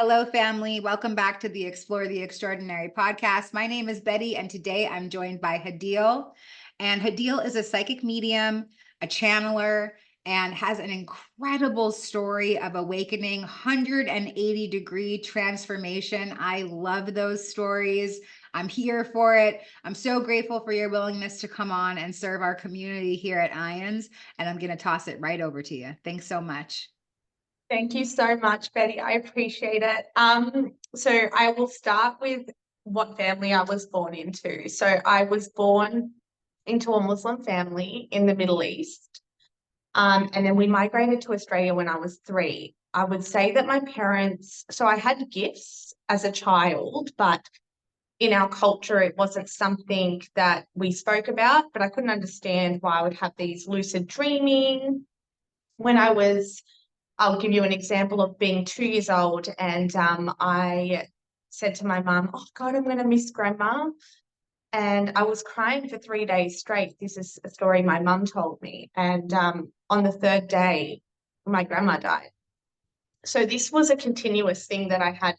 Hello, family. Welcome back to the Explore the Extraordinary podcast. My name is Betty, and today I'm joined by Hadil. And Hadil is a psychic medium, a channeler, and has an incredible story of awakening, 180-degree transformation. I love those stories. I'm here for it. I'm so grateful for your willingness to come on and serve our community here at IONS. And I'm going to toss it right over to you. Thanks so much. Thank you so much, Betty. I appreciate it. So I will start with what family I was born into. So I was born into a Muslim family in the Middle East. And then we migrated to Australia when I was 3. I would say that my parents, so I had gifts as a child, but in our culture, it wasn't something that we spoke about, but I couldn't understand why I would have these lucid dreaming. I'll give you an example of being 2 years old, and I said to my mum, "Oh God, I'm going to miss Grandma." And I was crying for 3 days straight. This is a story my mum told me. And on the 3rd day, my grandma died. So this was a continuous thing that I had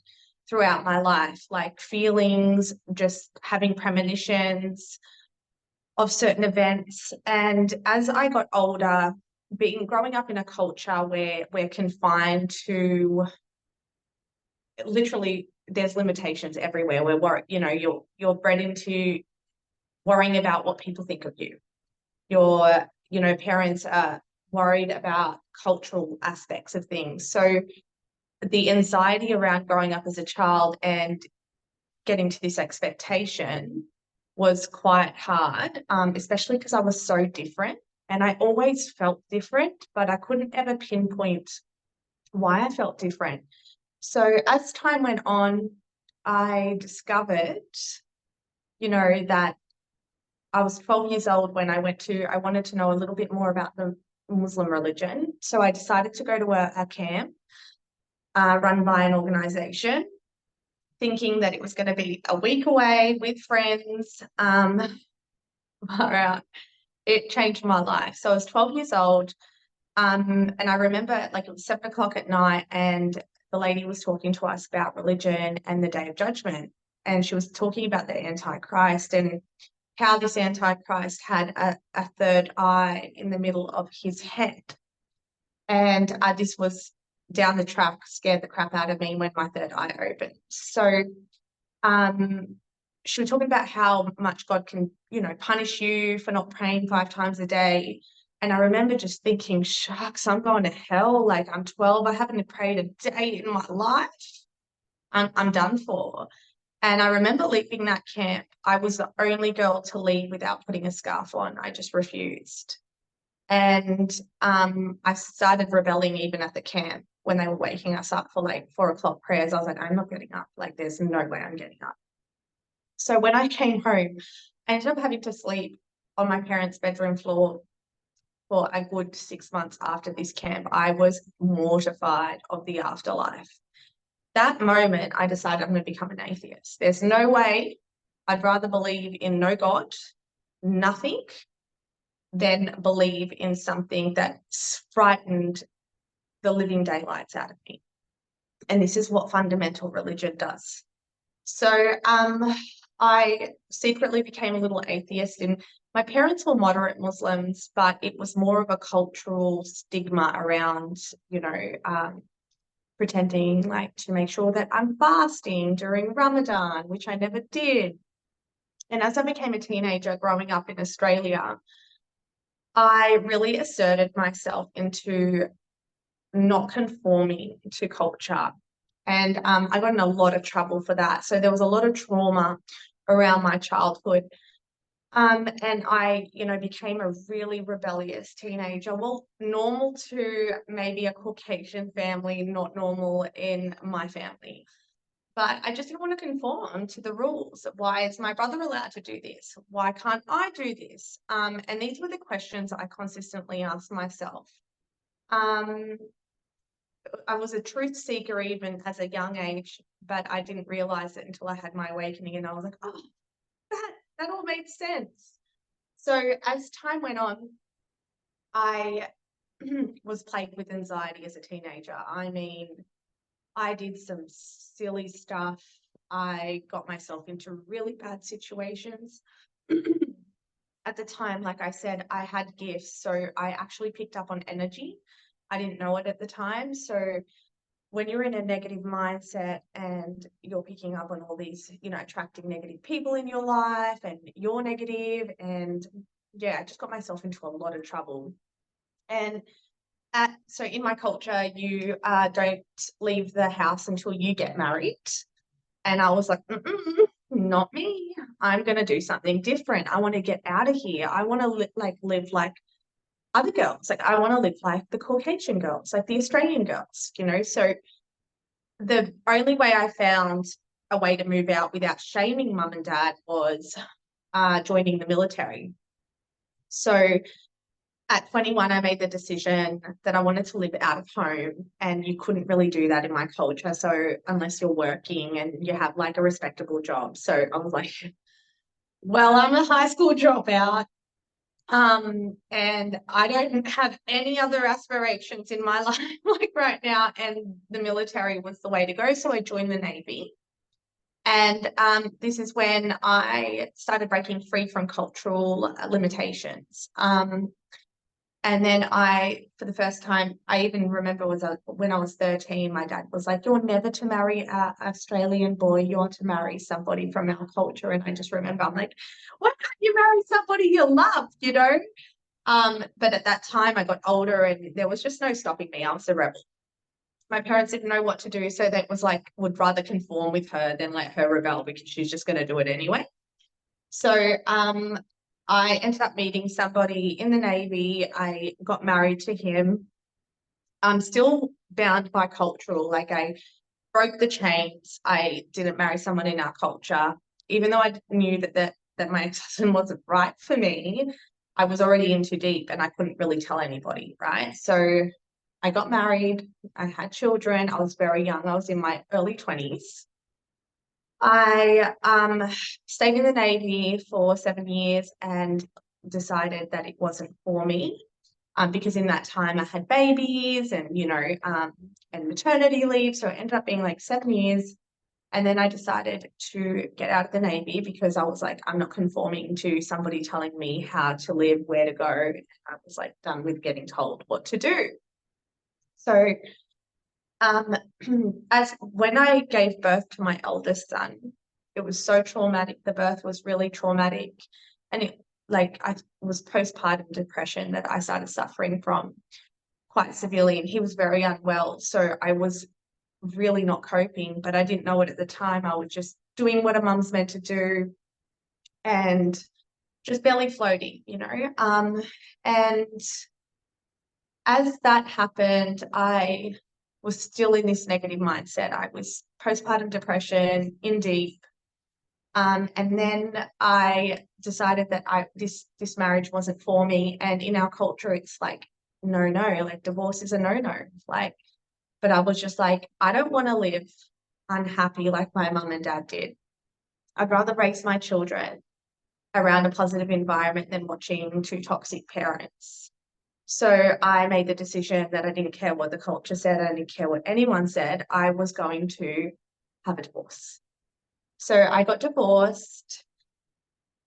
throughout my life, like feelings, just having premonitions of certain events. And as I got older, growing up in a culture where we're confined to literally there's limitations everywhere. You're bred into worrying about what people think of you. Your parents are worried about cultural aspects of things. So the anxiety around growing up as a child and getting to this expectation was quite hard, especially because I was so different. And I always felt different, but I couldn't ever pinpoint why I felt different. So as time went on, I discovered, that I was 12 years old when I wanted to know a little bit more about the Muslim religion. So I decided to go to a camp run by an organization, thinking that it was going to be a week away with friends. It changed my life. So I was 12 years old, and I remember it was 7 o'clock at night, and the lady was talking to us about religion and the Day of Judgment, and she was talking about the Antichrist and how this Antichrist had a third eye in the middle of his head. And this was down the track, scared the crap out of me when my third eye opened. So she was talking about how much God can, punish you for not praying 5 times a day. And I remember just thinking, shucks, I'm going to hell. Like, I'm 12. I haven't prayed a day in my life. I'm done for. And I remember leaving that camp. I was the only girl to leave without putting a scarf on. I just refused. And I started rebelling even at the camp when they were waking us up for 4 o'clock prayers. I was like, I'm not getting up. There's no way I'm getting up. So when I came home, I ended up having to sleep on my parents' bedroom floor for a good 6 months after this camp. I was mortified of the afterlife. That moment, I decided I'm going to become an atheist. There's no way. I'd rather believe in no God, nothing, than believe in something that frightened the living daylights out of me. And this is what fundamental religion does. So I secretly became a little atheist, and my parents were moderate Muslims, but it was more of a cultural stigma around, pretending to make sure that I'm fasting during Ramadan, which I never did. And as I became a teenager growing up in Australia, I really asserted myself into not conforming to culture. And I got in a lot of trouble for that. So there was a lot of trauma around my childhood. And I, became a really rebellious teenager. Well, normal to maybe a Caucasian family, not normal in my family. But I just didn't want to conform to the rules. Why is my brother allowed to do this? Why can't I do this? And these were the questions I consistently asked myself. I was a truth seeker even as a young age, but I didn't realize it until I had my awakening, and I was like, oh, that all made sense. So as time went on, I was plagued with anxiety as a teenager. I mean, I did some silly stuff. I got myself into really bad situations. At the time, like I said, I had gifts, so I actually picked up on energy. I didn't know it at the time. So when you're in a negative mindset and you're picking up on all these, attracting negative people in your life and you're negative, and yeah, I just got myself into a lot of trouble. And so in my culture, you don't leave the house until you get married. And I was like, not me. I'm going to do something different. I want to get out of here. I want to live like other girls. Like I want to live like the Caucasian girls, like the Australian girls, So the only way I found a way to move out without shaming mum and dad was joining the military. So at 21, I made the decision that I wanted to live out of home, and you couldn't really do that in my culture. So unless you're working and you have like a respectable job. So I was like, well, I'm a high school dropout. And I don't have any other aspirations in my life like right now. And the military was the way to go. So I joined the Navy. And this is when I started breaking free from cultural limitations. And then for the first time, I even remember when I was 13, my dad was like, you're never to marry an Australian boy, you're to marry somebody from our culture. And I just remember, I'm like, why can't you marry somebody you love, But at that time, I got older and there was just no stopping me. I was a rebel. My parents didn't know what to do, so they was like, would rather conform with her than let her rebel because she's just going to do it anyway. So I ended up meeting somebody in the Navy. I got married to him. I'm still bound by cultural, like I broke the chains. I didn't marry someone in our culture, even though I knew that my ex-husband wasn't right for me. I was already in too deep and I couldn't really tell anybody, right? So I got married, I had children, I was very young, I was in my early 20s. I stayed in the Navy for 7 years and decided that it wasn't for me, because in that time I had babies and, and maternity leave. So it ended up being like 7 years. And then I decided to get out of the Navy because I was like, I'm not conforming to somebody telling me how to live, where to go. I was like done with getting told what to do. So as when I gave birth to my eldest son, it was so traumatic. The birth was really traumatic. And I was postpartum depression that I started suffering from quite severely. And he was very unwell. So I was really not coping, but I didn't know it at the time. I was just doing what a mum's meant to do and just barely floating, And as that happened, I was still in this negative mindset. I was postpartum depression, in deep. And then I decided that this marriage wasn't for me. And in our culture, it's like, no, like divorce is a no. But I was just like, I don't want to live unhappy like my mum and dad did. I'd rather raise my children around a positive environment than watching two toxic parents. So I made the decision that I didn't care what the culture said, I didn't care what anyone said, I was going to have a divorce. So I got divorced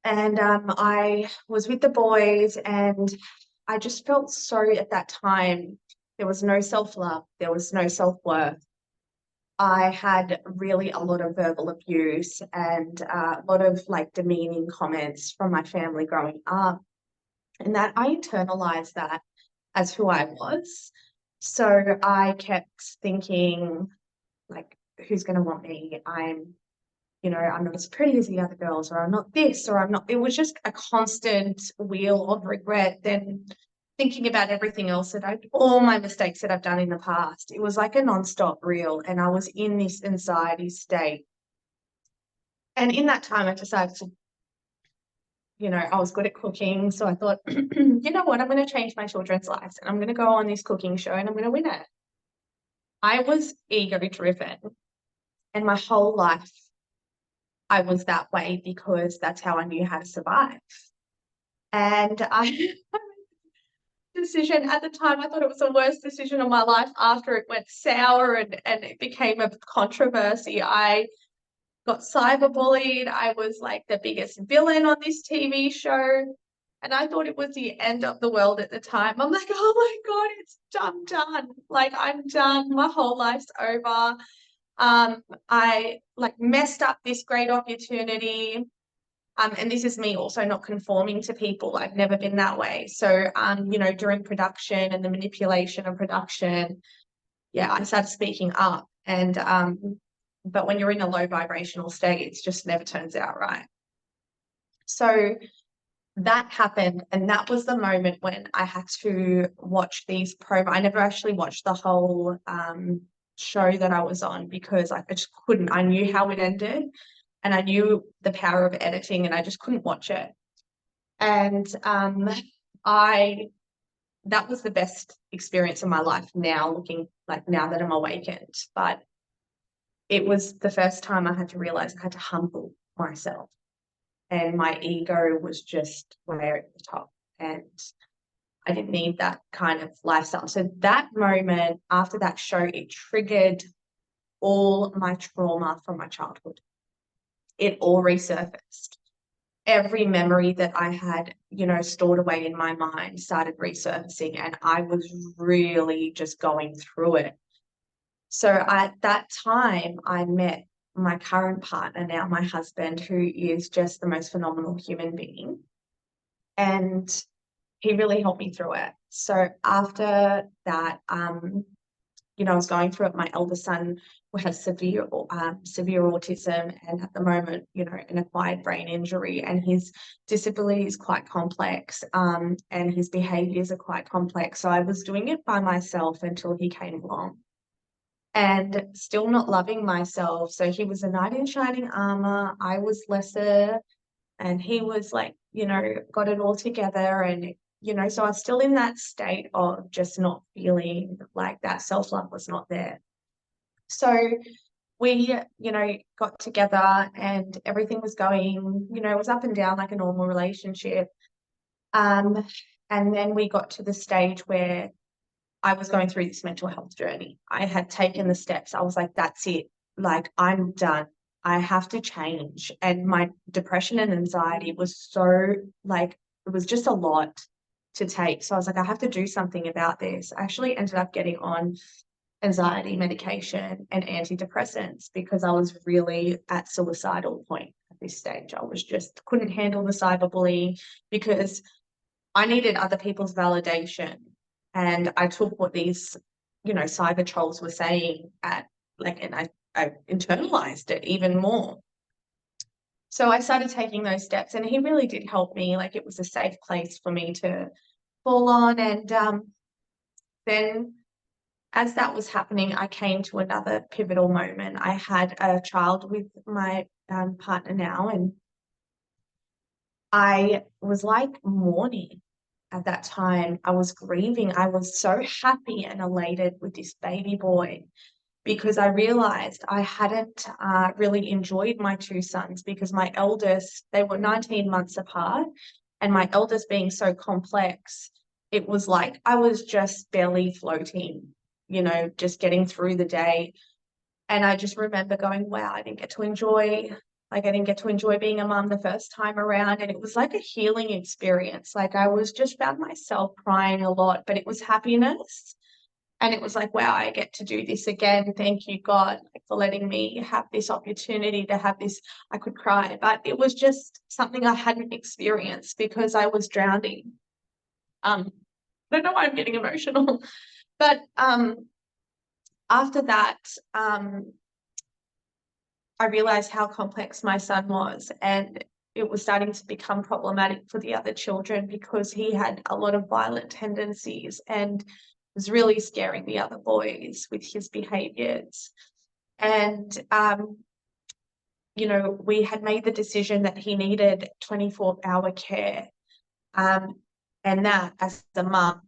and I was with the boys, and I just felt so at that time, there was no self-love, there was no self-worth. I had really a lot of verbal abuse and a lot of like demeaning comments from my family growing up, and that I internalized that as who I was. So I kept thinking, like, who's going to want me? I'm not as pretty as the other girls, or I'm not this, or I'm not. It was just a constant wheel of regret. Then thinking about everything else all my mistakes that I've done in the past. It was like a nonstop reel, and I was in this anxiety state. And in that time, I decided to, I was good at cooking. So I thought, you know what, I'm going to change my children's lives, and I'm going to go on this cooking show and I'm going to win it. I was ego driven, and my whole life I was that way because that's how I knew how to survive. And decision. At the time, I thought it was the worst decision of my life. After it went sour and it became a controversy, I got cyberbullied. I was like the biggest villain on this TV show. And I thought it was the end of the world at the time. I'm like, oh my God, I'm done. Like, I'm done. My whole life's over. I like messed up this great opportunity. And this is me also not conforming to people. I've never been that way. So, you know, during production and the manipulation of production, yeah, I started speaking up. And, but when you're in a low vibrational state, it just never turns out right. So that happened. And that was the moment when I had to watch these I never actually watched the whole show that I was on because I just couldn't. I knew how it ended. And I knew the power of editing and I just couldn't watch it. And that was the best experience of my life now, looking like now that I'm awakened. But it was the first time I had to realize I had to humble myself. And my ego was just way at the top. And I didn't need that kind of lifestyle. So that moment after that show, it triggered all my trauma from my childhood. It all resurfaced. Every memory that I had, you know, stored away in my mind started resurfacing, and I was really just going through it. So at that time, I met my current partner, now my husband, who is just the most phenomenal human being. And he really helped me through it. So after that, you know, I was going through it. My eldest son has severe autism, and at the moment, you know, an acquired brain injury, and his disability is quite complex, and his behaviors are quite complex. So I was doing it by myself until he came along, and still not loving myself. So he was a knight in shining armor. I was lesser, and he was like, you know, got it all together, and you know, so I was still in that state of just not feeling like that self-love was not there. So we, you know, got together and everything was going, you know, it was up and down like a normal relationship. And then we got to the stage where I was going through this mental health journey. I had taken the steps. I was like, that's it. Like, I'm done. I have to change. And my depression and anxiety was so like, it was just a lot to take. So I was like, I have to do something about this. I actually ended up getting on anxiety medication and antidepressants because I was really at suicidal point at this stage. I was just couldn't handle the cyberbullying because I needed other people's validation. And I took what these, you know, cyber trolls were saying and I internalized it even more. So I started taking those steps, and he really did help me. Like, it was a safe place for me to fall on. And then as that was happening, I came to another pivotal moment. I had a child with my partner now, and I was like mourning at that time. I was grieving. I was so happy and elated with this baby boy, because I realized I hadn't really enjoyed my two sons, because my eldest, they were 19 months apart, and my eldest being so complex, it was like I was just barely floating, you know, just getting through the day. And I just remember going, wow, I didn't get to enjoy being a mum the first time around. And it was like a healing experience. Like, I was just found myself crying a lot, but it was happiness. And it was like, wow, I get to do this again. Thank you, God, for letting me have this opportunity to have this. I could cry, but it was just something I hadn't experienced because I was drowning. I don't know why I'm getting emotional, but after that, I realized how complex my son was, and it was starting to become problematic for the other children because he had a lot of violent tendencies and was really scaring the other boys with his behaviors. And, you know, we had made the decision that he needed 24-hour care. And that, as a mum,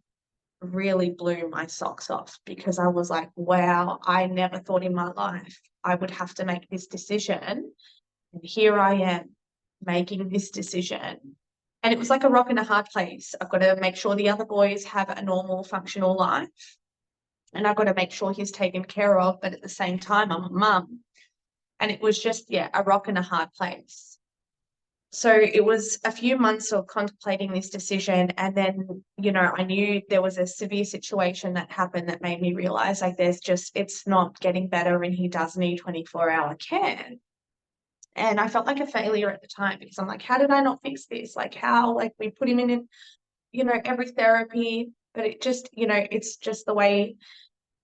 really blew my socks off, because I was like, wow, I never thought in my life I would have to make this decision. And here I am making this decision. And it was like a rock and a hard place. I've got to make sure the other boys have a normal, functional life. And I've got to make sure he's taken care of. But at the same time, I'm a mum. And it was just, yeah, a rock and a hard place. So it was a few months of contemplating this decision. And then, you know, I knew there was a severe situation that happened that made me realize, like, it's not getting better and he does need 24-hour care. And I felt like a failure at the time because I'm like, how did I not fix this? Like, how, like, we put him in, you know, every therapy, but it just, you know, it's just the way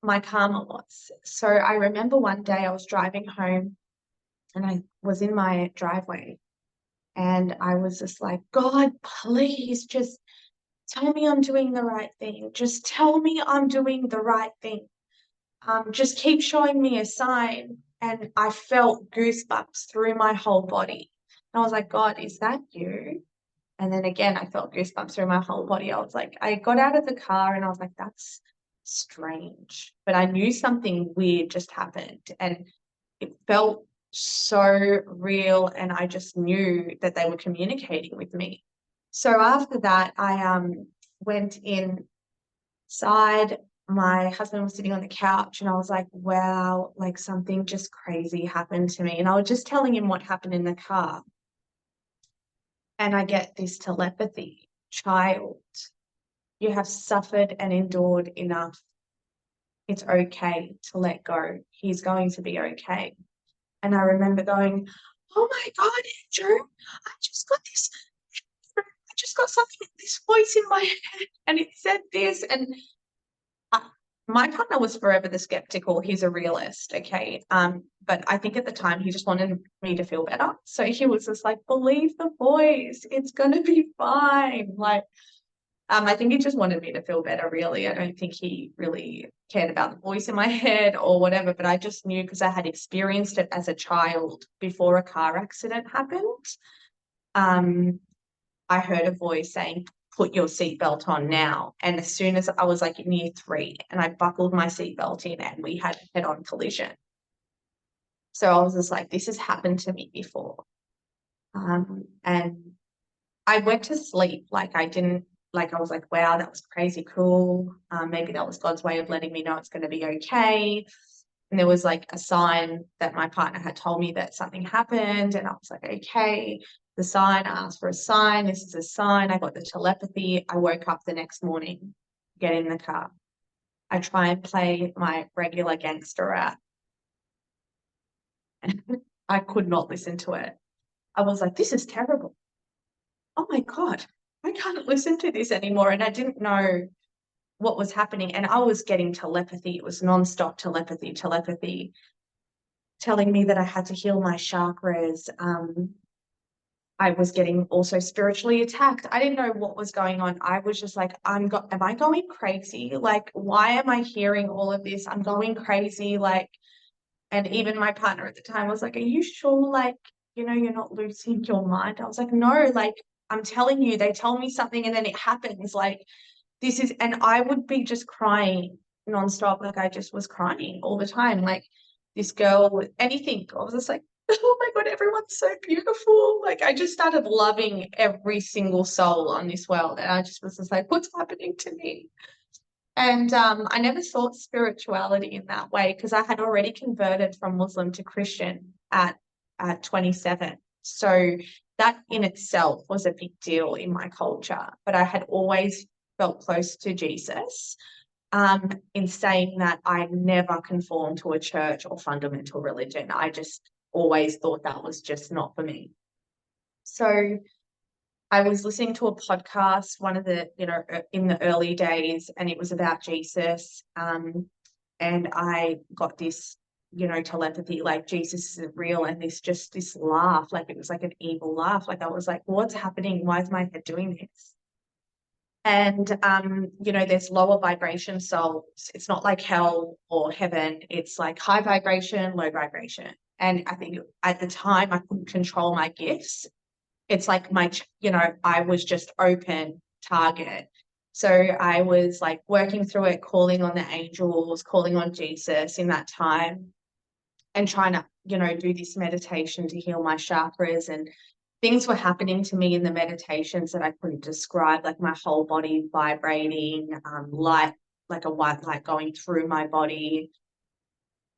my karma was. So I remember one day I was driving home and I was in my driveway and I was just like, God, please just tell me I'm doing the right thing. Just tell me I'm doing the right thing. Just keep showing me a sign. And I felt goosebumps through my whole body. And I was like, God, is that you? And then again, I felt goosebumps through my whole body. I was like, I got out of the car and I was like, that's strange. But I knew something weird just happened. And it felt so real. And I just knew that they were communicating with me. So after that, I went inside. My husband was sitting on the couch and I was like, wow, like something just crazy happened to me. And I was just telling him what happened in the car. And I get this telepathy, child, you have suffered and endured enough. It's okay to let go. He's going to be okay. And I remember going, oh my God, Andrew, I just got something, this voice in my head, and it said this. And my partner was forever the skeptical. He's a realist, okay? But I think at the time he just wanted me to feel better. So he was just like, believe the voice, it's gonna be fine. Like, I think he just wanted me to feel better, really. I don't think he really cared about the voice in my head or whatever, but I just knew because I had experienced it as a child before a car accident happened. I heard a voice saying, put your seatbelt on now. And as soon as I was like in year 3 and I buckled my seatbelt in and we had a head-on collision. So I was just like, this has happened to me before. And I went to sleep. Like I was like, wow, that was crazy cool. Maybe that was God's way of letting me know it's going to be okay. And there was like a sign that my partner had told me that something happened. And I was like, okay. The sign, I asked for a sign. This is a sign. I got the telepathy. I woke up the next morning, get in the car. I try and play my regular gangster rap. And I could not listen to it. I was like, this is terrible. Oh my God, I can't listen to this anymore. And I didn't know what was happening. And I was getting telepathy. It was nonstop telepathy, telling me that I had to heal my chakras. I was getting also spiritually attacked. I didn't know what was going on. I was just like, am I going crazy? Like, why am I hearing all of this? I'm going crazy. Like, and even my partner at the time was like, are you sure? Like, you know, you're not losing your mind. I was like, no, like, I'm telling you, they tell me something and then it happens. Like, this is, and I would be just crying nonstop. Like, I just was crying all the time. Like, this girl with anything. I was just like, oh my God, everyone's so beautiful. Like, I just started loving every single soul on this world. And I just was just like, what's happening to me? And I never thought spirituality in that way because I had already converted from Muslim to Christian at 27. So that in itself was a big deal in my culture. But I had always felt close to Jesus. In saying that, I never conformed to a church or fundamental religion. I just always thought that was just not for me. So I was listening to a podcast, one of the, you know, in the early days, and it was about Jesus. And I got this, you know, telepathy, like Jesus isn't real. And this laugh, like it was like an evil laugh. Like I was like, what's happening? Why is my head doing this? And, you know, there's lower vibration souls. It's not like hell or heaven. It's like high vibration, low vibration. And I think at the time I couldn't control my gifts. It's like you know, I was just open target. So I was like working through it, calling on the angels, calling on Jesus in that time and trying to, you know, do this meditation to heal my chakras and things were happening to me in the meditations that I couldn't describe, like my whole body vibrating, light, like a white light going through my body.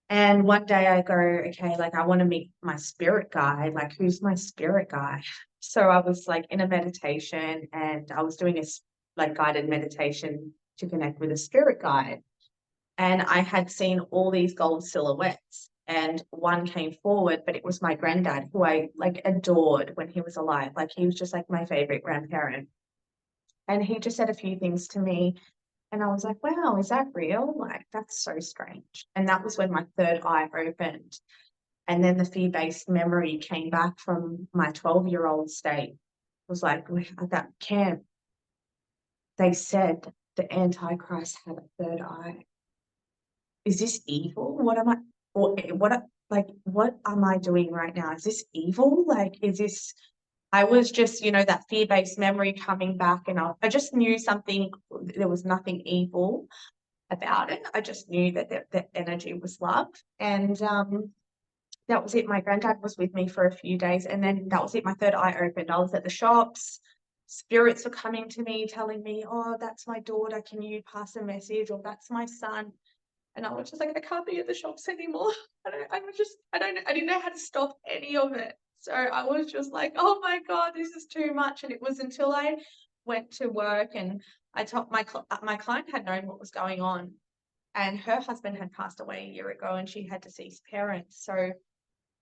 And one day I go, okay, like I want to meet my spirit guide. Like, who's my spirit guide? So I was like in a meditation, and I was doing a like guided meditation to connect with a spirit guide. And I had seen all these gold silhouettes, and one came forward, but it was my granddad, who I like adored when he was alive. Like, he was just like my favorite grandparent. And he just said a few things to me, and I was like, wow, is that real? Like, that's so strange. And that was when my third eye opened. And then the fear-based memory came back from my 12-year-old state. It was like, at that camp, they said the Antichrist had a third eye. Is this evil? What am I, or like, what am I doing right now? Is this evil? Like, is this, I was just, you know, that fear-based memory coming back, and I just knew something, there was nothing evil about it. I just knew that the energy was love. And that was it. My granddad was with me for a few days, and then that was it. My third eye opened. I was at the shops. Spirits were coming to me, telling me, oh, that's my daughter. Can you pass a message? Or that's my son. And I was just like, I can't be at the shops anymore. I didn't know how to stop any of it. So I was just like, oh my God, this is too much. And it was until I went to work, and I told my client had known what was going on, and her husband had passed away a year ago, and she had deceased parents. So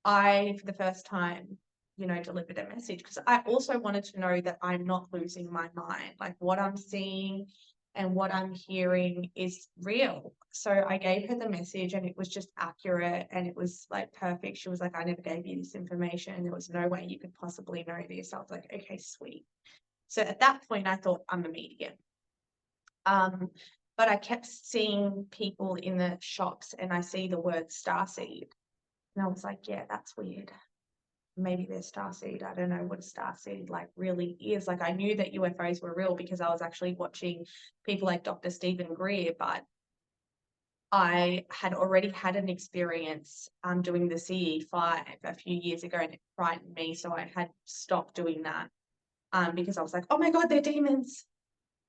I, for the first time, you know, delivered a message, because I also wanted to know that I'm not losing my mind. Like, what I'm seeing and what I'm hearing is real. So I gave her the message, and it was just accurate, and it was like perfect. She was like, I never gave you this information. There was no way you could possibly know this. I was like, okay, sweet. So at that point, I thought, I'm a medium. But I kept seeing people in the shops, and I see the word starseed. And I was like, yeah, that's weird. Maybe they're starseed. I don't know what a starseed like really is. Like, I knew that UFOs were real because I was actually watching people like Dr. Stephen Greer, but I had already had an experience doing the CE5 a few years ago, and it frightened me. So I had stopped doing that because I was like, oh my God, they're demons.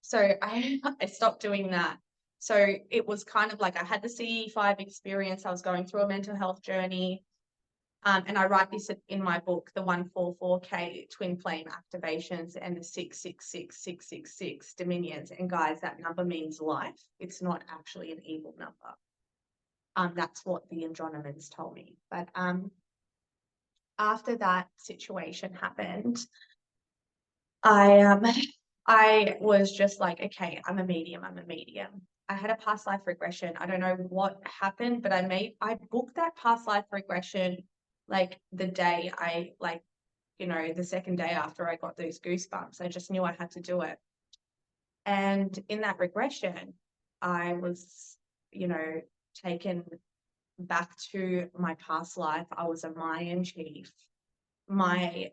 So I stopped doing that. So it was kind of like I had the CE5 experience. I was going through a mental health journey. And I write this in my book, the 144K twin flame activations and the 666666 dominions. And guys, that number means life. It's not actually an evil number. That's what the Andronomans told me. But after that situation happened, I was just like, okay, I'm a medium. I had a past life regression. I don't know what happened, but I booked that past life regression like the day the second day after I got those goosebumps. I just knew I had to do it. And in that regression, I was, taken back to my past life. I was a Mayan chief. In my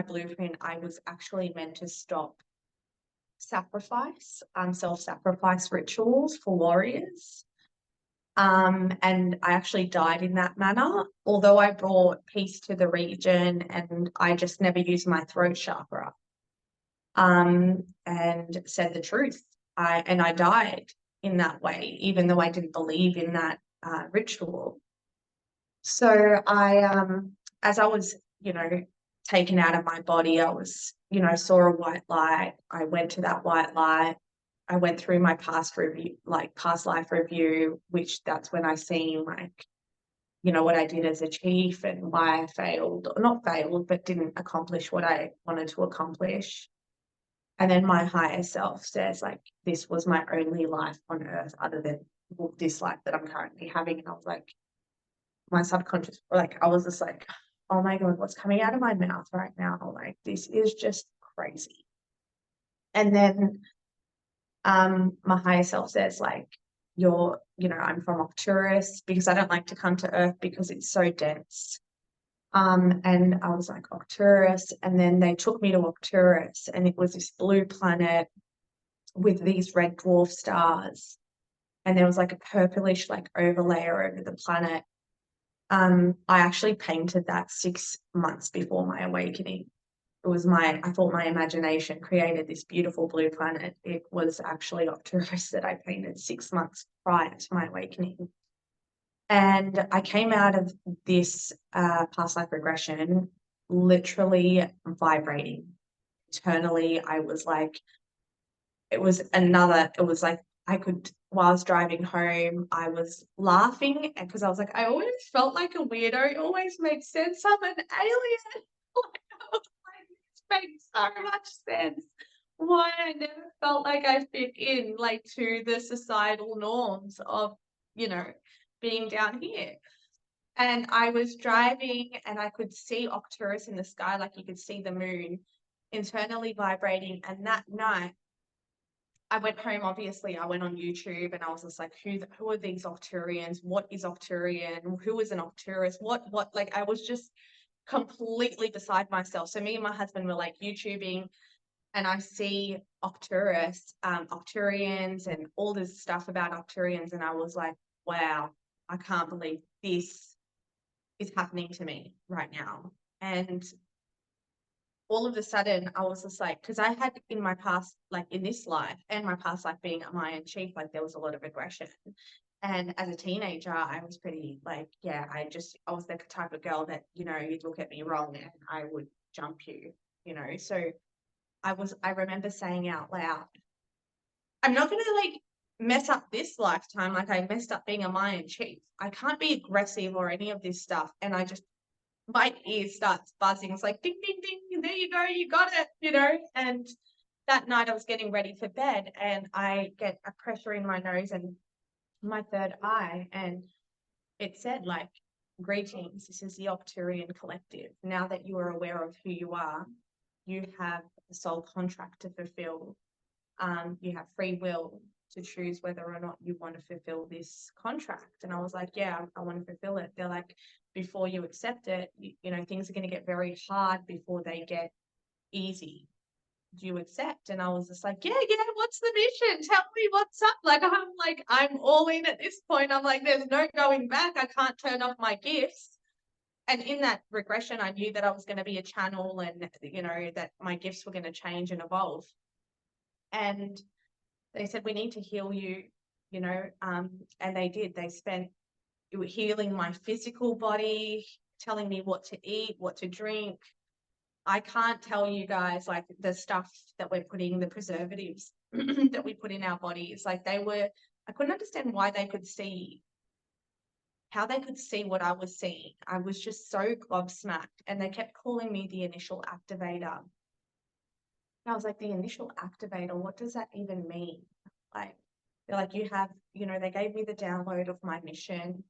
blueprint, I was actually meant to stop self-sacrifice rituals for warriors. And I actually died in that manner, although I brought peace to the region, and I just never used my throat chakra, and said the truth. I died in that way, even though I didn't believe in that ritual. So as I was, taken out of my body, I was, saw a white light. I went to that white light. I went through my past life review, which that's when I seen what I did as a chief and why I failed, or not failed, but didn't accomplish what I wanted to accomplish. And then my higher self says, like, this was my only life on earth other than this life that I'm currently having. And I was like, my subconscious, like, I was just like, oh my God, what's coming out of my mouth right now? Like, this is just crazy. And then my higher self says, like, I'm from Arcturus, because I don't like to come to Earth because it's so dense. And I was like, Arcturus. And then they took me to Arcturus, and it was this blue planet with these red dwarf stars. And there was like a purplish like overlay over the planet. I actually painted that 6 months before my awakening. It was I thought my imagination created this beautiful blue planet. It was actually Arcturus that I painted 6 months prior to my awakening. And I came out of this past life regression literally vibrating. Internally, I was like, it was like while I was driving home, I was laughing because I was like, I always felt like a weirdo. It always made sense. I'm an alien. Like, I was like, this makes so much sense. Why I never felt like I fit in, like, to the societal norms of, being down here. And I was driving and I could see Arcturus in the sky, like you could see the moon internally vibrating. And that night, I went home, obviously, I went on YouTube and I was just like, who are these Arcturians? What is Arcturian? Who is an Arcturus? What, like, I was just completely beside myself. So me and my husband were like YouTubing, and I see Arcturus, Arcturians and all this stuff about Arcturians. And I was like, wow, I can't believe this is happening to me right now. And all of a sudden I was just like, because I had in my past, like in this life and my past life being a Mayan chief, like there was a lot of aggression. And as a teenager, I was pretty like, yeah, I was the type of girl that, you'd look at me wrong and I would jump you, So I remember saying out loud, I'm not going to like mess up this lifetime like I messed up being a Mayan chief. I can't be aggressive or any of this stuff. And my ear starts buzzing. It's like, ding, ding, ding, there you go, you got it, And that night I was getting ready for bed and I get a pressure in my nose and my third eye. And it said, like, greetings, this is the Arcturian collective. Now that you are aware of who you are, you have a soul contract to fulfill. You have free will to choose whether or not you want to fulfill this contract. And I was like, yeah, I want to fulfill it. They're like, before you accept it, things are going to get very hard before they get easy. Do you accept? And I was just like, yeah, what's the mission? Tell me what's up. I'm all in at this point. I'm like, there's no going back. I can't turn off my gifts. And in that regression, I knew that I was going to be a channel and, that my gifts were going to change and evolve. And they said, we need to heal you, and they did. They spent healing my physical body, telling me what to eat, what to drink. I can't tell you guys, like, the stuff that we're putting, the preservatives that we put in our bodies. Like, I couldn't understand why how they could see what I was seeing. I was just so gobsmacked. And they kept calling me the initial activator. And I was like, the initial activator, what does that even mean? Like, they're like, you have, they gave me the download of my mission.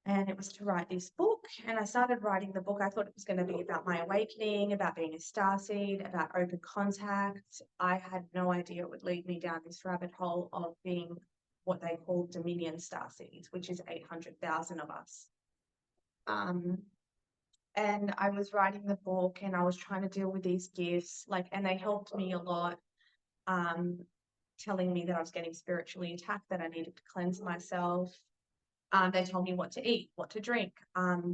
And it was to write this book. And I started writing the book. I thought it was going to be about my awakening, about being a starseed, about open contact. I had no idea it would lead me down this rabbit hole of being what they call Dominion starseeds, which is 800,000 of us. And I was writing the book and I was trying to deal with these gifts, and they helped me a lot, telling me that I was getting spiritually attacked, that I needed to cleanse myself. They told me what to eat, what to drink.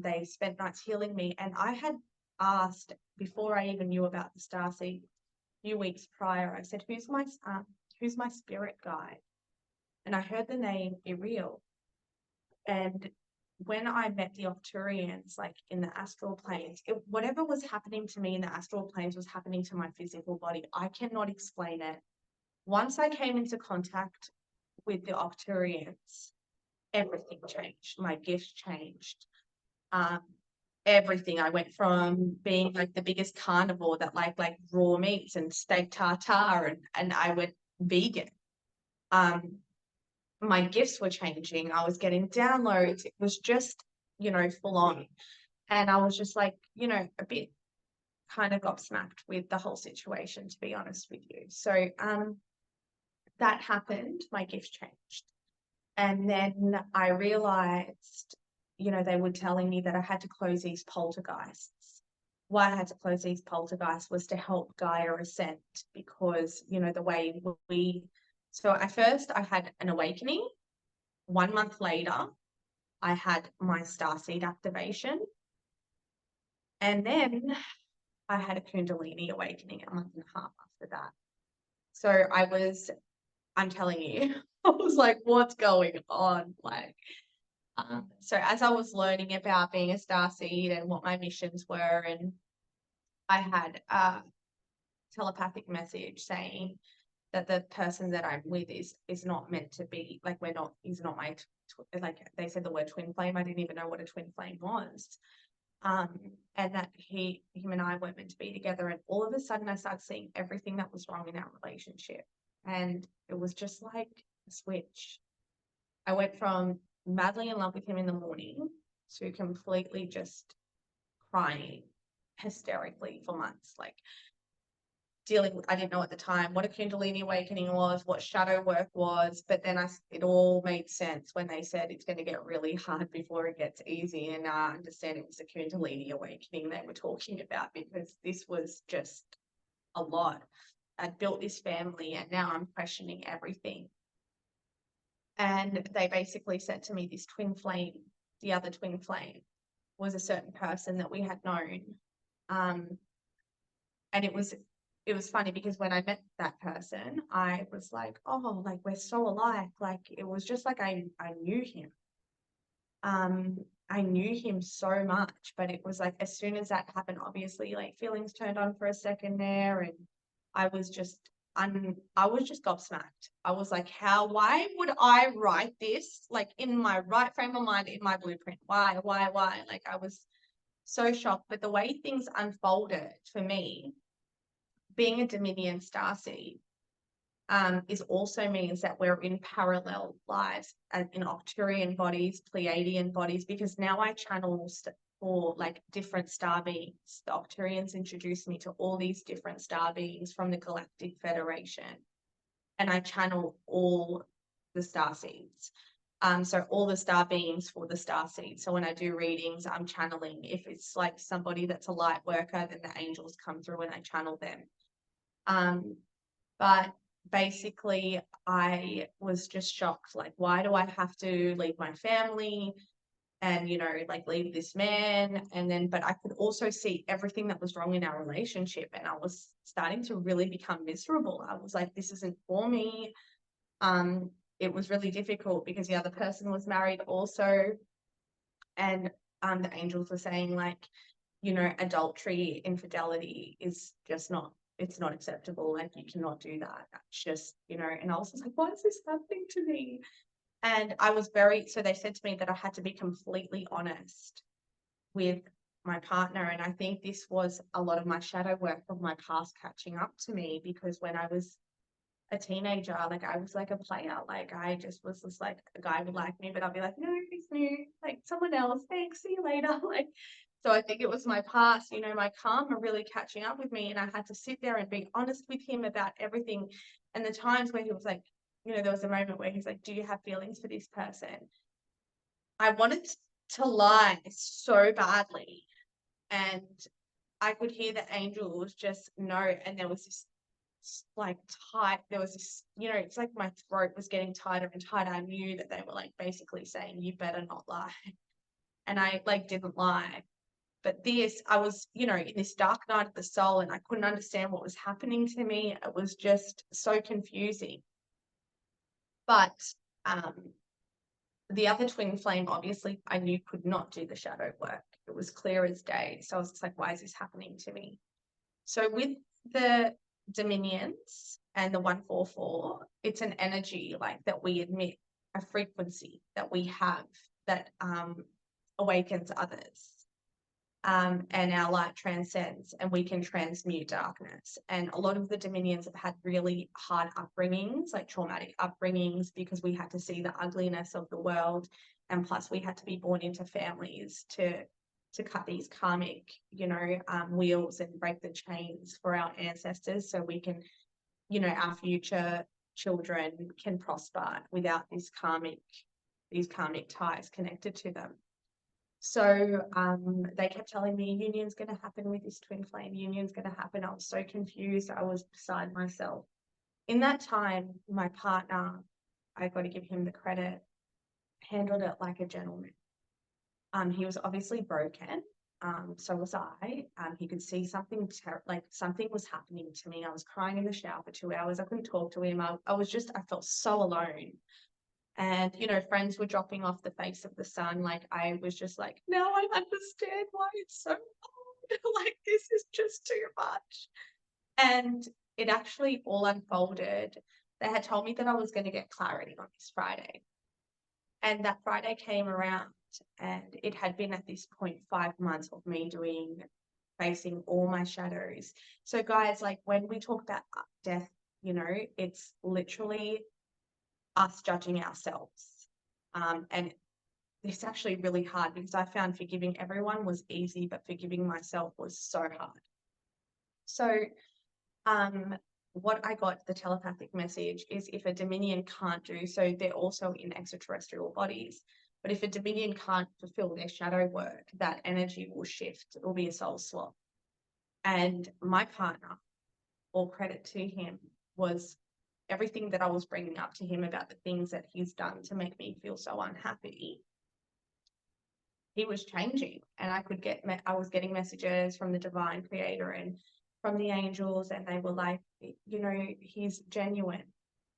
They spent nights healing me. And I had asked, before I even knew about the starseed, a few weeks prior, I said, who's my spirit guide? And I heard the name Iriel. And when I met the Arcturians, like in the astral planes, whatever was happening to me in the astral planes was happening to my physical body. I cannot explain it. Once I came into contact with the Arcturians, everything changed. My gifts changed. Everything. I went from being like the biggest carnivore that like raw meats and steak tartare, and I went vegan. My gifts were changing. I was getting downloads. It was just, full on. And I was just like, a bit kind of gobsmacked with the whole situation, to be honest with you. So that happened. My gifts changed. And then I realized, they were telling me that I had to close these poltergeists. Why I had to close these poltergeists was to help Gaia ascend, because, the way so at first I had an awakening. 1 month later, I had my starseed activation. And then I had a Kundalini awakening a month and a half after that. So I'm telling you, I was like, what's going on? Like, so as I was learning about being a starseed and what my missions were, and I had a telepathic message saying that the person that I'm with is not meant to be, like, he's not my, like, they said the word twin flame. I didn't even know what a twin flame was. And that him and I weren't meant to be together. And all of a sudden I started seeing everything that was wrong in our relationship. And it was just like a switch. I went from madly in love with him in the morning to completely just crying hysterically for months, like dealing with, I didn't know at the time what a Kundalini awakening was, what shadow work was, but then it all made sense when they said it's going to get really hard before it gets easy. And I understand it was a Kundalini awakening they were talking about, because this was just a lot. I'd built this family and now I'm questioning everything. And they basically said to me, this twin flame, the other twin flame, was a certain person that we had known. And it was funny because when I met that person, I was like, oh, like, we're so alike. Like, it was just like I knew him. I knew him so much, but it was like, as soon as that happened, obviously, like, feelings turned on for a second there, and I was just gobsmacked. I was like, why would I write this, like, in my right frame of mind, in my blueprint? Why? Like, I was so shocked. But the way things unfolded for me, being a Dominion starseed, is also means that we're in parallel lives in Arcturian bodies, Pleiadian bodies, because now I channel for, like, different star beings. The Arcturians introduced me to all these different star beings from the Galactic Federation, and I channel all the starseeds. So all the star beings for the starseed. So when I do readings, I'm channeling. If it's like somebody that's a light worker, then the angels come through and I channel them. But basically I was just shocked. Like, why do I have to leave my family and, like, leave this man? And then, but I could also see everything that was wrong in our relationship, and I was starting to really become miserable. I was like, this isn't for me. It was really difficult because the other person was married also. And the angels were saying, like, adultery, infidelity is just not, it's not acceptable. Like, you cannot do that. That's just, and I was just like, why is this happening to me? And I was so they said to me that I had to be completely honest with my partner. And I think this was a lot of my shadow work of my past catching up to me, because when I was a teenager, like, I was like a player. Like, I just was just like, a guy would like me, but I'd be like, no, he's new, like, someone else, thanks, see you later. Like, so I think it was my past, my karma really catching up with me, and I had to sit there and be honest with him about everything. And the times where he was like, there was a moment where he's like, do you have feelings for this person? I wanted to lie so badly, and I could hear the angels just know. And there was this, like, tight, there was this, it's like my throat was getting tighter and tighter. I knew that they were, like, basically saying, you better not lie. And I, like, didn't lie. But this, I was, in this dark night of the soul, and I couldn't understand what was happening to me. It was just so confusing. But the other twin flame, obviously, I knew could not do the shadow work. It was clear as day. So I was just like, why is this happening to me? So with the Dominions and the 144, it's an energy, like, that we emit, a frequency that we have that awakens others. And our light transcends, and we can transmute darkness. And a lot of the Dominions have had really hard upbringings, like traumatic upbringings, because we had to see the ugliness of the world, and plus we had to be born into families to cut these karmic, wheels and break the chains for our ancestors, so we can, our future children can prosper without these karmic ties connected to them. So they kept telling me, union's going to happen with this twin flame, union's going to happen. I was so confused. I was beside myself. In that time, my partner, I got to give him the credit, handled it like a gentleman. He was obviously broken. So was I. He could see something like something was happening to me. I was crying in the shower for 2 hours. I couldn't talk to him. I felt so alone. And, you know, friends were dropping off the face of the sun. Like, I was just like, now I understand why it's so hard. Like, this is just too much. And it actually all unfolded. They had told me that I was going to get clarity on this Friday. And that Friday came around, and it had been at this point 5 months of me facing all my shadows. So guys, like when we talk about death, you know, it's literally us judging ourselves. And it's actually really hard because I found forgiving everyone was easy, but forgiving myself was so hard. So what I got, the telepathic message, is if a Dominion can't do, so they're also in extraterrestrial bodies, but if a Dominion can't fulfill their shadow work, that energy will shift. It will be a soul swap. And my partner, all credit to him, was everything that I was bringing up to him about the things that he's done to make me feel so unhappy. He was changing, and I was getting messages from the divine creator and from the angels, and they were like, you know, he's genuine.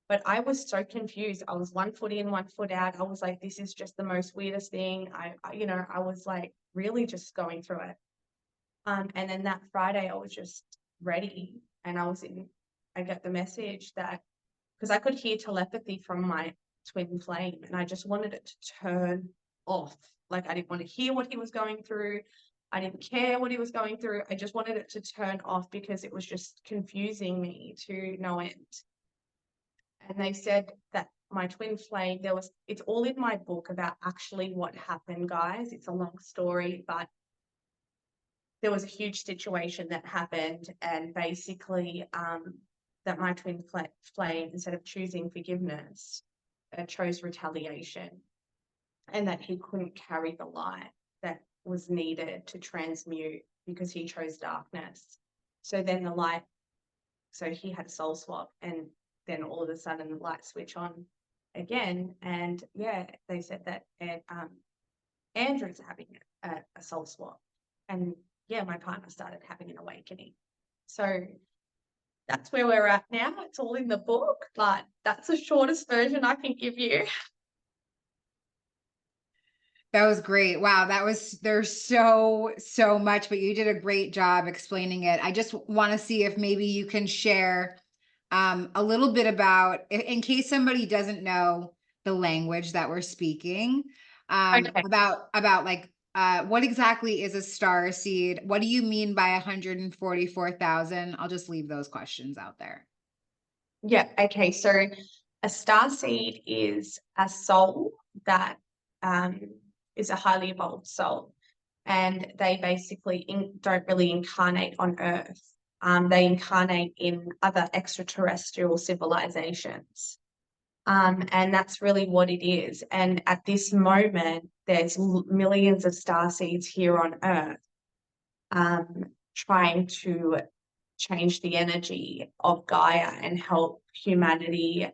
But I was so confused. I was 1 foot in, 1 foot out. I was like, this is just the most weirdest thing. I was like really just going through it. And then that Friday I was just ready, and I got the message that, because I could hear telepathy from my twin flame, and I just wanted it to turn off. Like, I didn't want to hear what he was going through. I didn't care what he was going through. I just wanted it to turn off because it was just confusing me to no end. And they said that my twin flame, it's all in my book about actually what happened, guys. It's a long story, but there was a huge situation that happened, and basically that my twin flame, instead of choosing forgiveness, chose retaliation, and that he couldn't carry the light that was needed to transmute because he chose darkness. So then he had a soul swap, and then all of a sudden the light switch on again. And yeah, they said that Andrew's having a soul swap, and yeah, my partner started having an awakening. So that's where we're at now. It's all in the book, but that's the shortest version I can give you. That was great. Wow, there's so much, but you did a great job explaining it. I just want to see if maybe you can share a little bit about, in case somebody doesn't know the language that we're speaking, Okay. about like what exactly is a star seed? What do you mean by 144,000? I'll just leave those questions out there. Yeah. Okay. So a star seed is a soul that is a highly evolved soul, and they basically don't really incarnate on Earth. They incarnate in other extraterrestrial civilizations. And that's really what it is. And at this moment, there's millions of star seeds here on Earth trying to change the energy of Gaia and help humanity,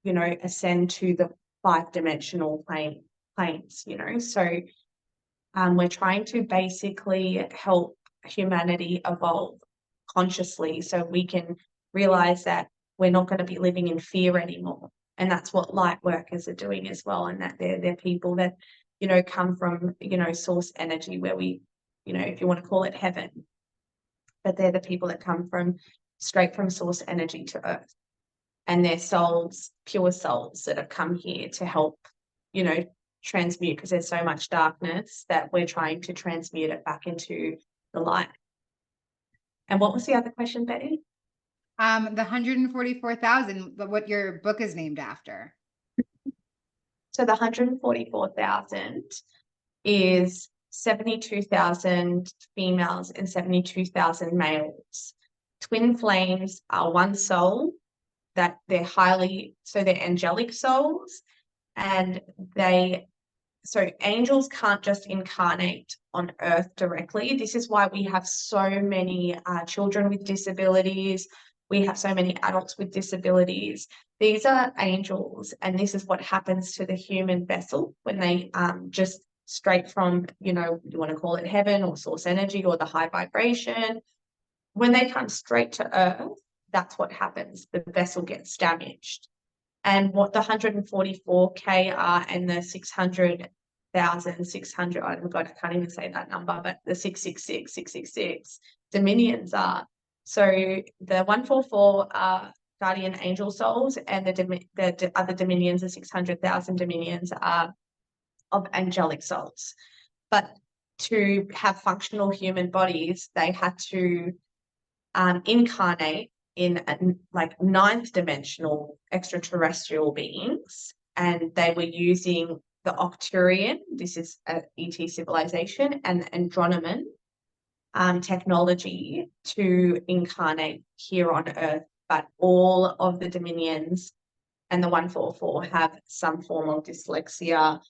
ascend to the 5-dimensional planes, So we're trying to basically help humanity evolve consciously so we can realize that we're not going to be living in fear anymore. And that's what light workers are doing as well. And that they're people that, come from, source energy, where we, if you want to call it heaven, but they're the people that come straight from source energy to Earth. And they're souls, pure souls that have come here to help, transmute, because there's so much darkness that we're trying to transmute it back into the light. And what was the other question, Betty? The 144,000, what your book is named after. So the 144,000 is 72,000 females and 72,000 males. Twin flames are one soul that they're angelic souls, and so angels can't just incarnate on Earth directly. This is why we have so many children with disabilities. We have so many adults with disabilities. These are angels, and this is what happens to the human vessel when they just straight from, you want to call it heaven or source energy or the high vibration. When they come straight to Earth, that's what happens. The vessel gets damaged. And what the 144K are and the 600,600, oh my God, I can't even say that number, but the 666 dominions are. So the 144 are guardian angel souls, and the other dominions, the 600,000 dominions, are of angelic souls. But to have functional human bodies, they had to incarnate in like ninth dimensional extraterrestrial beings, and they were using the Arcturian, this is a ET civilization, and the Andronoman technology to incarnate here on Earth. But all of the dominions and the 144 have some form of dyslexia,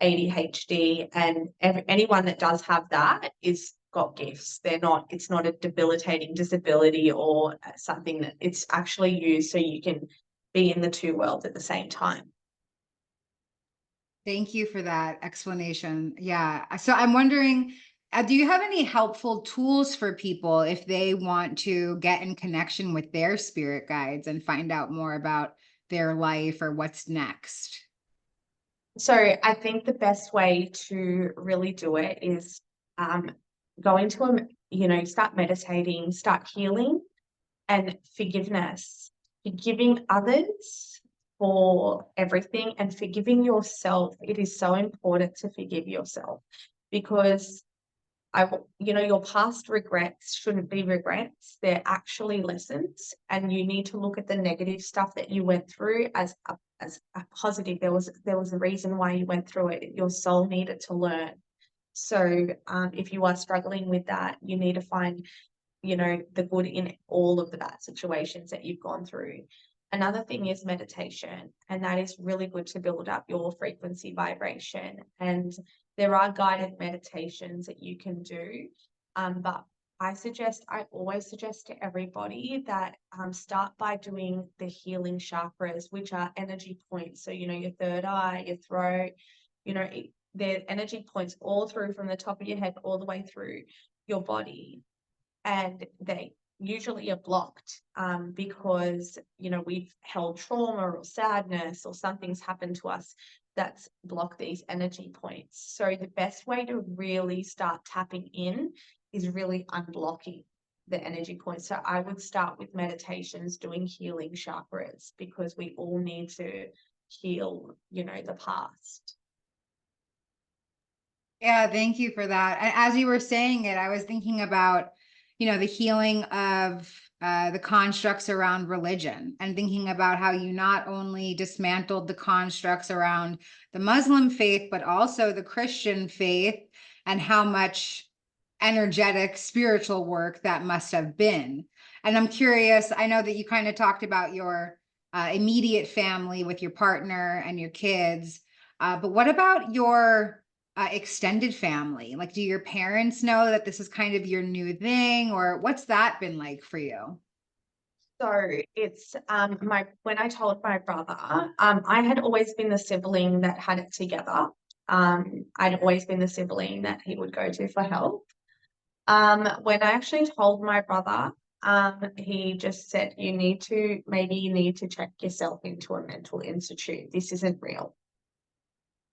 ADHD, and anyone that does have that is got gifts. It's not a debilitating disability or something that it's actually used so you can be in the two worlds at the same time. Thank you for that explanation. Yeah. So I'm wondering, do you have any helpful tools for people if they want to get in connection with their spirit guides and find out more about their life or what's next? So I think the best way to really do it is go into start meditating, start healing, and forgiveness, forgiving others for everything and forgiving yourself. It is so important to forgive yourself, because your past regrets shouldn't be regrets. They're actually lessons, and you need to look at the negative stuff that you went through as a positive. There was a reason why you went through it. Your soul needed to learn. So if you are struggling with that, you need to find the good in all of the bad situations that you've gone through. Another thing is meditation, and that is really good to build up your frequency vibration. And there are guided meditations that you can do, but I always suggest to everybody that start by doing the healing chakras, which are energy points. So your third eye, your throat, they're energy points all through, from the top of your head all the way through your body. And they usually are blocked because we've held trauma or sadness, or something's happened to us that's blocked these energy points. So the best way to really start tapping in is really unblocking the energy points. So I would start with meditations, doing healing chakras, because we all need to heal the past. Yeah, thank you for that. And as you were saying it, I was thinking about, the healing of the constructs around religion, and thinking about how you not only dismantled the constructs around the Muslim faith, but also the Christian faith, and how much energetic spiritual work that must have been. And I'm curious, I know that you kind of talked about your immediate family with your partner and your kids, but what about your extended family? Like, do your parents know that this is kind of your new thing, or what's that been like for you? So it's when I told my brother, I had always been the sibling that had it together. I'd always been the sibling that he would go to for help. When I actually told my brother, he just said, maybe you need to check yourself into a mental institute. This isn't real.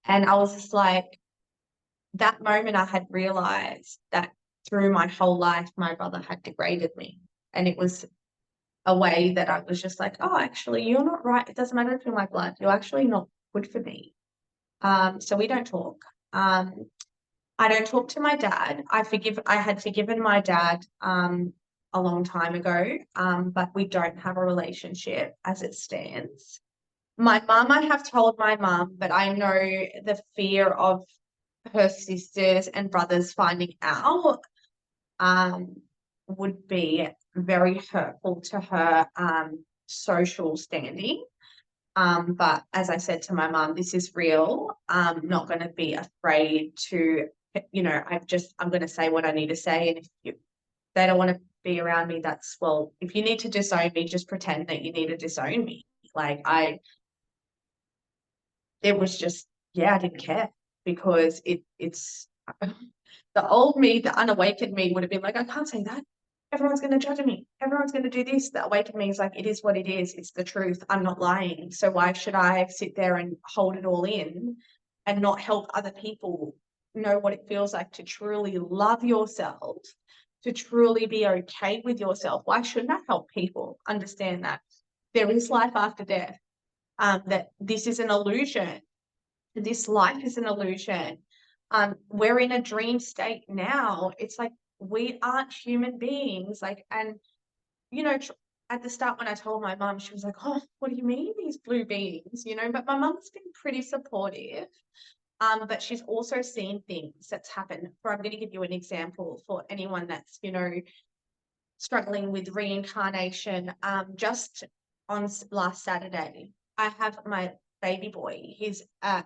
And I was just like, that moment I had realized that through my whole life, my brother had degraded me. And it was a way that I was just like, oh, actually, you're not right. It doesn't matter if you're my blood. You're actually not good for me. So we don't talk. I don't talk to my dad. I had forgiven my dad a long time ago, but we don't have a relationship as it stands. My mum, I have told my mum, but I know the fear of her sisters and brothers finding out would be very hurtful to her social standing. But as I said to my mum, this is real. I'm not going to be afraid to, I'm going to say what I need to say. And if they don't want to be around me, if you need to disown me, just pretend that you need to disown me. It was just, I didn't care. because it's the old me, the unawakened me would have been like, I can't say that. Everyone's going to judge me. Everyone's going to do this. The awakened me is like, it is what it is. It's the truth. I'm not lying. So why should I sit there and hold it all in and not help other people know what it feels like to truly love yourself, to truly be okay with yourself? Why shouldn't I help people understand that there is life after death? That this is an illusion. This life is an illusion. We're in a dream state now. It's like we aren't human beings. Like, and you know, at the start when I told my mum, she was like, "Oh, what do you mean these blue beings?" You know, but my mum's been pretty supportive. But she's also seen things that's happened. I'm going to give you an example for anyone that's, you know, struggling with reincarnation. Just on last Saturday, I have my baby boy. He's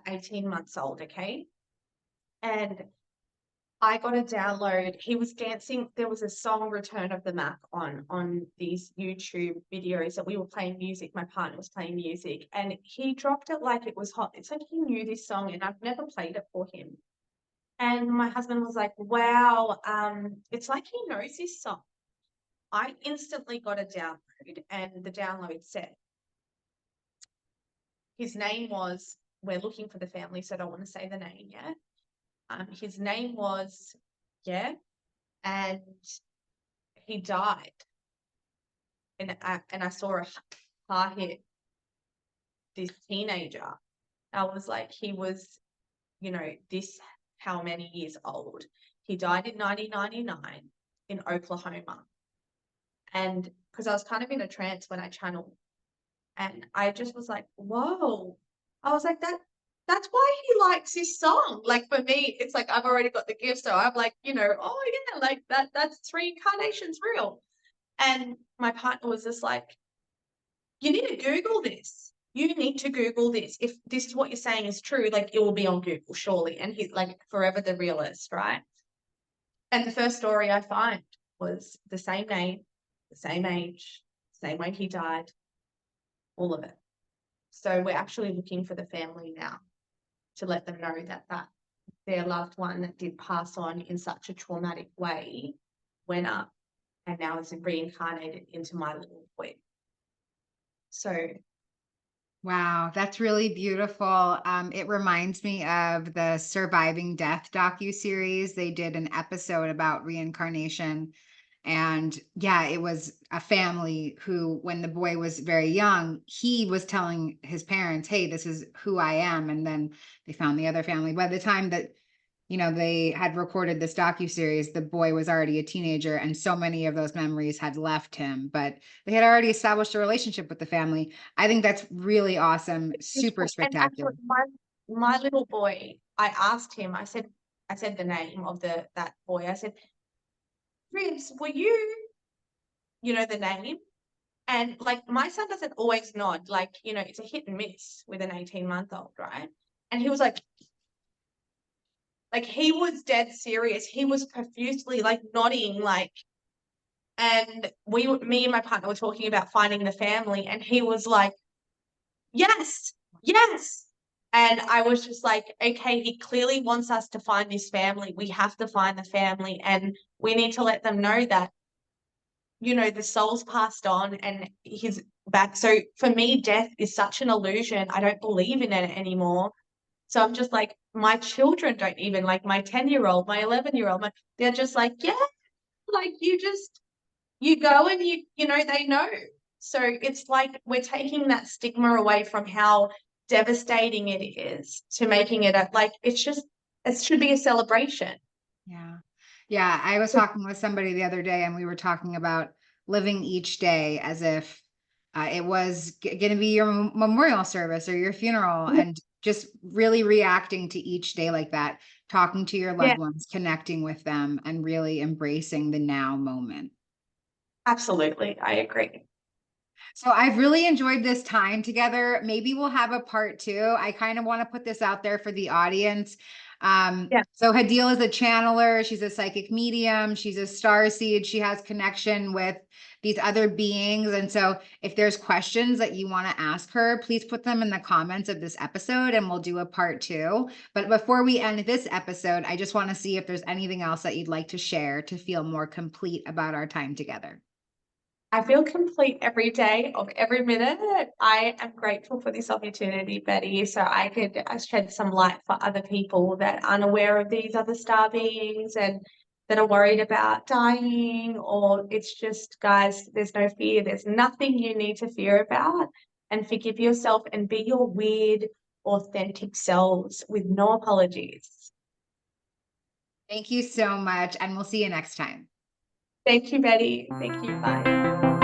18 months old, okay? And I got a download. He was dancing. There was a song, Return of the Mac, on these YouTube videos that we were playing music. My partner was playing music, and he dropped it like it was hot. It's like he knew this song, and I've never played it for him. And my husband was like, wow, it's like he knows this song. I instantly got a download, and the download said, his name was, we're looking for the family, so I don't want to say the name yet. His name was, and he died. And I saw a car hit this teenager. I was like, he was, you know, this how many years old? He died in 1999 in Oklahoma. And because I was kind of in a trance when I channeled, and I just was like, whoa. I was like, that's why he likes his song. Like for me, it's like I've already got the gift. So I'm like, you know, oh yeah, like that's reincarnation's real. And my partner was just like, you need to Google this. You need to Google this. If this is what you're saying is true, like it will be on Google, surely. And he's like forever the realist, right? And the first story I find was the same name, the same age, same way he died, all of it. So we're actually looking for the family now to let them know that their loved one that did pass on in such a traumatic way went up and now is reincarnated into my little boy. So Wow, that's really beautiful. It reminds me of the Surviving Death docuseries. They did an episode about reincarnation. And yeah, it was a family who, when the boy was very young, he was telling his parents, hey, this is who I am. And then they found the other family. By the time that, you know, they had recorded this docuseries, the boy was already a teenager, and so many of those memories had left him, but they had already established a relationship with the family. I think that's really awesome, super and actually spectacular. my little boy, I asked him, I said the name of that boy. I said, Ribs, were you know, the name? And like my son doesn't always nod, like, you know, it's a hit and miss with an 18-month-old, right? And he was like he was dead serious. He was profusely like nodding, like, and me and my partner were talking about finding the family, and he was like, yes, yes. And I was just like, okay, he clearly wants us to find this family. We have to find the family, and we need to let them know that, you know, the soul's passed on and he's back. So for me, death is such an illusion. I don't believe in it anymore. So I'm just like, my children don't even, like my 10-year-old, my 11-year-old, they're just like, yeah, like you go and you know, they know. So it's like we're taking that stigma away from how devastating it is to making it it should be a celebration. Yeah. Yeah. I was talking with somebody the other day, and we were talking about living each day as if it was going to be your memorial service or your funeral, and just really reacting to each day like that, talking to your Yeah, loved ones, connecting with them, and really embracing the now moment. absolutely. I agree. So I've really enjoyed this time together. Maybe we'll have a part two. I kind of want to put this out there for the audience. Yeah. So Hadil is a channeler. She's a psychic medium. She's a starseed. She has connection with these other beings. And so if there's questions that you want to ask her, please put them in the comments of this episode and we'll do a part 2. But before we end this episode, I just want to see if there's anything else that you'd like to share to feel more complete about our time together. I feel complete every day of every minute. I am grateful for this opportunity, Betty, so I could shed some light for other people that aren't aware of these other star beings and that are worried about dying, or it's just, guys, there's no fear. There's nothing you need to fear about, and forgive yourself and be your weird, authentic selves with no apologies. Thank you so much, and we'll see you next time. Thank you, Betty. Thank you. Bye.